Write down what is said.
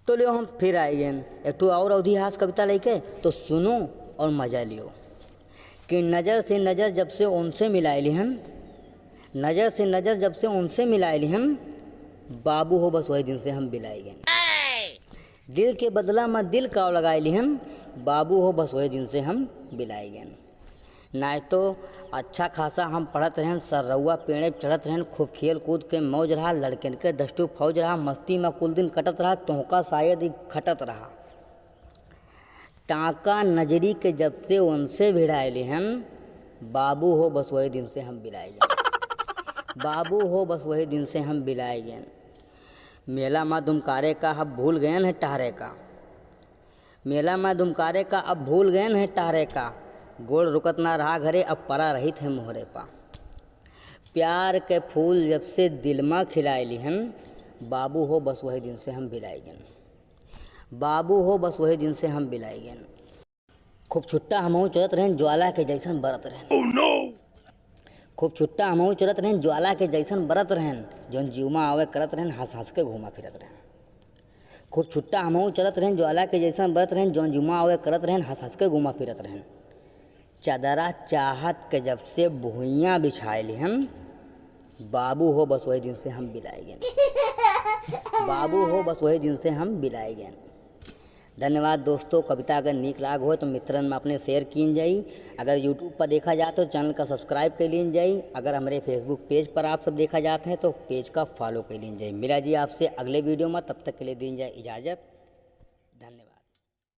तो लियो हम फिर आए गए एक तो और अवधिहास कविता लेके, तो सुनो और मजा लियो। कि नज़र से नज़र जब से उनसे मिलाए लिहन, नज़र से नज़र जब से उनसे मिलाए लिहन, बाबू हो बस वही दिन से हम बिलाए गए। दिल के बदला में दिल काव लगाए लिहन, बाबू हो बस वही दिन से हम बिलाए गए। ना तो अच्छा खासा हम पढ़त रहन, सररउआ पेड़े चढ़त रहन, खूब खेल कूद के मौज रहा, लड़कन के दस्टू फौज रहा, मस्ती में कुल दिन कटत रहा, तोहका शायद ही खटत रहा। टाँका नजरी के जब से उनसे भिड़ाए लिहन, बाबू हो बस वही दिन से हम बिलाए गए। बाबू हो बस वही दिन से हम बिलाए गए। मेला में दुमकारे का अब भूल गए हैं टहरे का, मेला में दुमकारे का अब भूल गए हैं टहरे का, गोड़ रुकत ना रहा घरे अब परा रही थे मोहरे पा। प्यार के फूल जब से दिल में खिलाए लिहन, बाबू हो बस वही दिन से हम बिलाए गए। बाबू हो बस वही दिन से हम बिलाए गए। खूब छुट्टा हमहू चलत रहन, ज्वाला के जैसन बरत रहन। oh, no! खूब छुट्टा हमहू चलत रहन, ज्वाला के जैसन बरत रहन, जौन जीवमा आवे करत रहन, हंस हंस के घूमा फिरत रहन। खूब छुट्टा हमहू चलत रहन, ज्वाला के जैसन बरत रहन, जौन जीवमा आवे करत रहन, हंस हंस के घूमा फिरत रहन। चादरा चाहत के जब से भुइयाँ बिछाए लिहन, बाबू हो बस वही दिन से हम बिलाए गए। बाबू हो बस वही दिन से हम बिलाए गए। धन्यवाद दोस्तों। कविता अगर नीक लाग हो तो मित्रन में अपने शेयर कीन जाई। अगर यूट्यूब पर देखा जाए तो चैनल का सब्सक्राइब कर लीन जाई। अगर हमारे फेसबुक पेज पर आप सब देखा जाते हैं तो पेज का फॉलो कर लीन जाई। मिला जी आपसे अगले वीडियो में, तब तक के लिए दीन जाए इजाज़त।